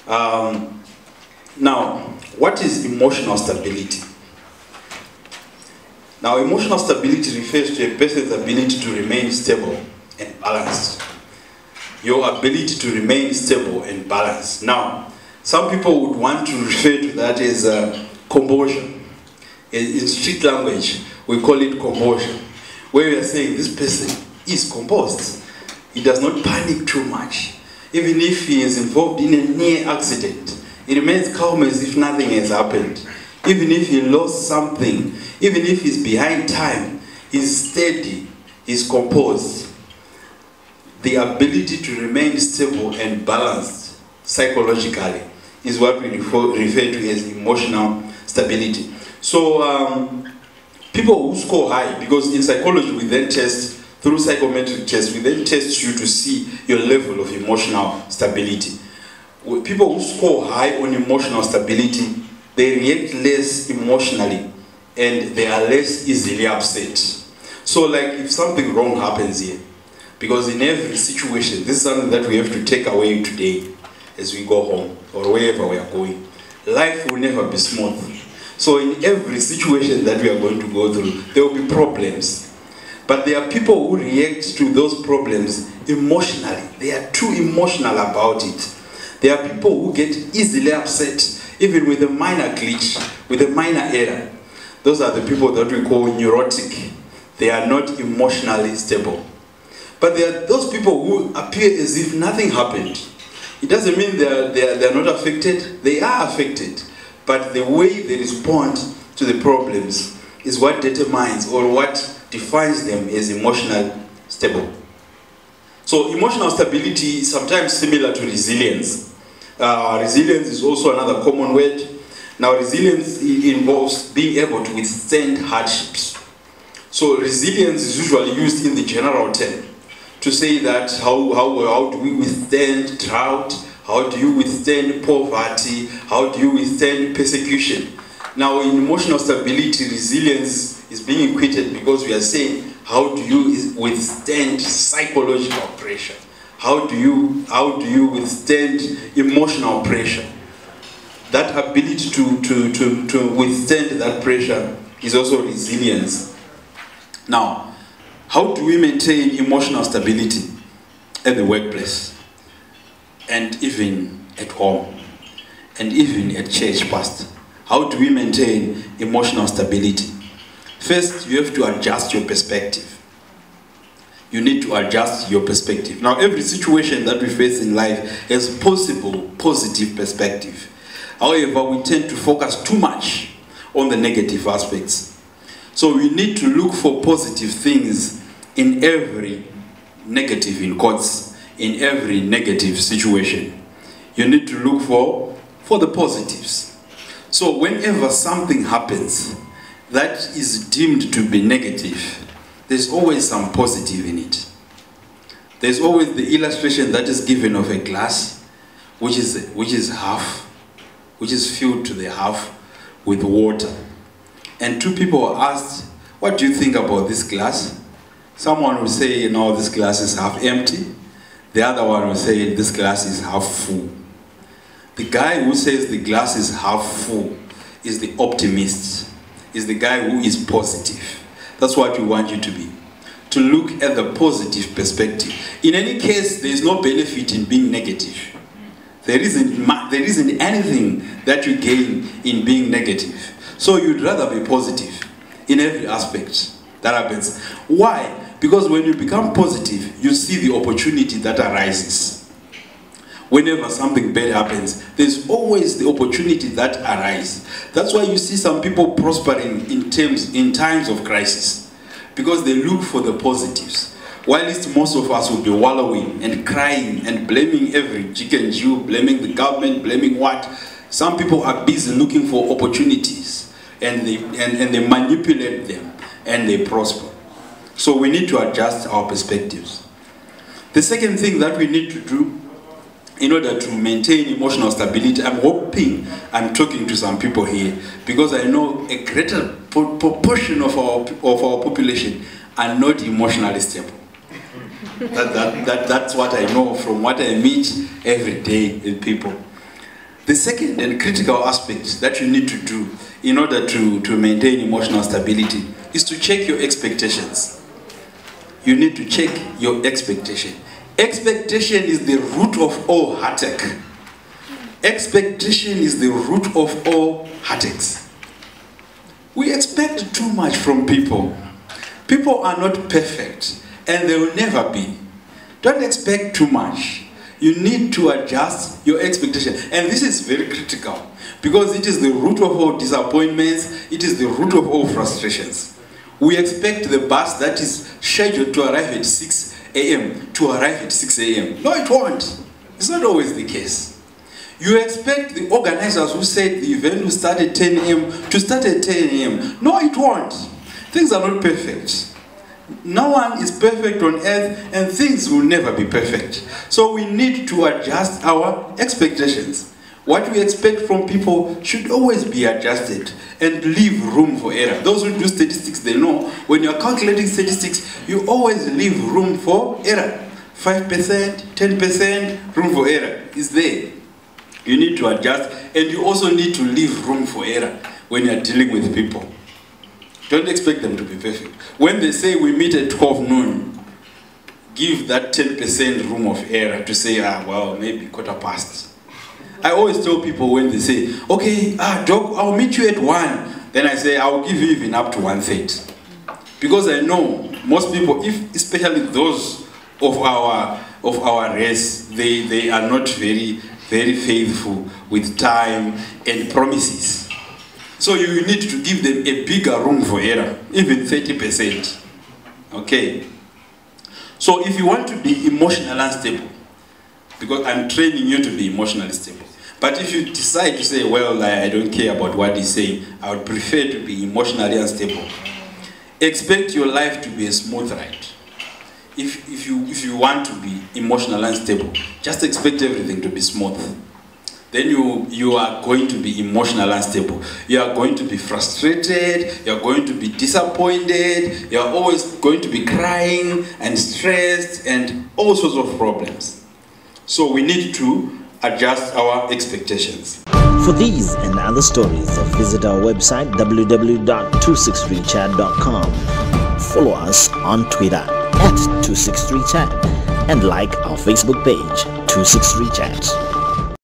Now, what is emotional stability? Now, emotional stability refers to a person's ability to remain stable and balanced. Your ability to remain stable and balanced. Now, some people would want to refer to that as composure. In street language, we call it composure, where we are saying this person is composed. He does not panic too much. Even if he is involved in a near accident, he remains calm as if nothing has happened. Even if he lost something, even if he's behind time, he's steady, he's composed. The ability to remain stable and balanced psychologically is what we refer to as emotional stability. So people who score high, because in psychology we then test, through psychometric tests, we then test you to see your level of emotional stability. People who score high on emotional stability, they react less emotionally and they are less easily upset. So like if something wrong happens here, because in every situation, this is something that we have to take away today as we go home or wherever we are going. Life will never be smooth. So in every situation that we are going to go through, there will be problems. But there are people who react to those problems emotionally. They are too emotional about it. There are people who get easily upset, even with a minor glitch, with a minor error. Those are the people that we call neurotic. They are not emotionally stable. But there are those people who appear as if nothing happened. It doesn't mean they're not affected. They are affected. But the way they respond to the problems is what determines or what defines them as emotionally stable. So emotional stability is sometimes similar to resilience. Resilience is also another common word. Now resilience involves being able to withstand hardships. So resilience is usually used in the general term to say that how do we withstand drought, how do you withstand poverty, how do you withstand persecution. Now in emotional stability, resilience is being equated because we are saying how do you withstand psychological pressure? How do you withstand emotional pressure? That ability to withstand that pressure is also resilience. Now, how do we maintain emotional stability at the workplace, and even at home, and even at church, Pastor? How do we maintain emotional stability? First, you have to adjust your perspective. You need to adjust your perspective. Now, every situation that we face in life has possible positive perspective. However, we tend to focus too much on the negative aspects. So we need to look for positive things in every negative, in quotes, in every negative situation. You need to look for the positives. So whenever something happens that is deemed to be negative, there's always some positive in it. There's always the illustration that is given of a glass which is filled to the half with water. And two people are asked, what do you think about this glass? Someone will say, no, this glass is half empty. The other one will say, this glass is half full. The guy who says the glass is half full is the optimist, is the guy who is positive. That's what we want you to be, to look at the positive perspective. In any case, there is no benefit in being negative. There isn't anything that you gain in being negative. So you'd rather be positive in every aspect that happens. Why? Because when you become positive, you see the opportunity that arises. Whenever something bad happens, there's always the opportunity that arises. That's why you see some people prospering in times of crisis, because they look for the positives. Whilst most of us will be wallowing and crying and blaming every chicken Jew, blaming the government, blaming what? Some people are busy looking for opportunities, and they manipulate them and they prosper. So we need to adjust our perspectives. The second thing that we need to do in order to maintain emotional stability, I'm hoping I'm talking to some people here, because I know a greater proportion of our population are not emotionally stable. That's what I know from what I meet every day with people. The second and critical aspect that you need to do in order to maintain emotional stability is to check your expectations. You need to check your expectation. Expectation is the root of all heartache. Expectation is the root of all heartaches. We expect too much from people. People are not perfect, and they will never be. Don't expect too much. You need to adjust your expectation. And this is very critical, because it is the root of all disappointments, it is the root of all frustrations. We expect the bus that is scheduled to arrive at 6 a.m. to arrive at 6 a.m. No, it won't. It's not always the case. You expect the organizers who said the event will start at 10 a.m. to start at 10 a.m. No, it won't. Things are not perfect. No one is perfect on earth, and things will never be perfect. So we need to adjust our expectations. What we expect from people should always be adjusted and leave room for error. Those who do statistics, they know when you're calculating statistics, you always leave room for error. 5%, 10%, room for error is there. You need to adjust, and you also need to leave room for error when you're dealing with people. Don't expect them to be perfect. When they say we meet at 12 noon, give that 10% room of error to say, well, maybe 1:15. I always tell people when they say, okay, Doc, I'll meet you at 1. Then I say, I'll give you even up to 1:30. Because I know most people, especially those of our race, they are not very faithful with time and promises. So you need to give them a bigger room for error, even 30%. Okay? So if you want to be emotionally unstable, because I'm training you to be emotionally stable, but if you decide to say, well, I don't care about what he's saying, I would prefer to be emotionally unstable, expect your life to be a smooth ride. If you want to be emotionally unstable, just expect everything to be smooth. Then you are going to be emotionally unstable. You are going to be frustrated, you are going to be disappointed, you are always going to be crying and stressed and all sorts of problems. So we need to adjust our expectations. For these and other stories, visit our website www.263chat.com. Follow us on Twitter @263chat and like our Facebook page 263chat.